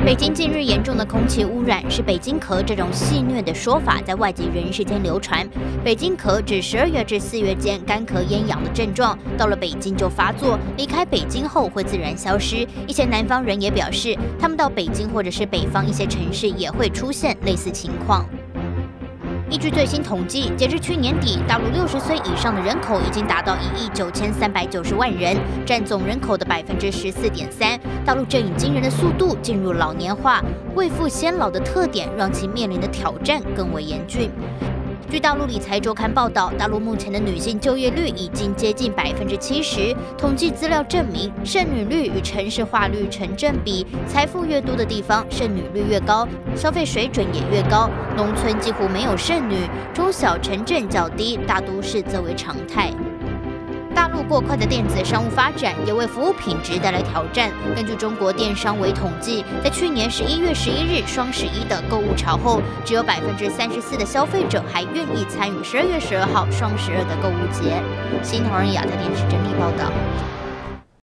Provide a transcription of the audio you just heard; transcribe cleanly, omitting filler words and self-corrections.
北京近日严重的空气污染是北京咳这种戏谑的说法在外籍人士间流传。北京咳指12月至4月间干咳咽痒的症状，到了北京就发作，离开北京后会自然消失。一些南方人也表示，他们到北京或者是北方一些城市也会出现类似情况。 依据最新统计，截至去年底，大陆60岁以上的人口已经达到1亿9390万人，占总人口的14.3%。大陆正以惊人的速度进入老年化，未富先老的特点让其面临的挑战更为严峻。 据大陆理财周刊报道，大陆目前的女性就业率已经接近70%。统计资料证明，剩女率与城市化率成正比，财富越多的地方，剩女率越高，消费水准也越高。农村几乎没有剩女，中小城镇较低，大都市则为常态。 大陆过快的电子商务发展也为服务品质带来挑战。根据中国电商委统计，在去年11月11日双11的购物潮后，只有34%的消费者还愿意参与12月12号双12的购物节。新唐人亚太电视整理报道。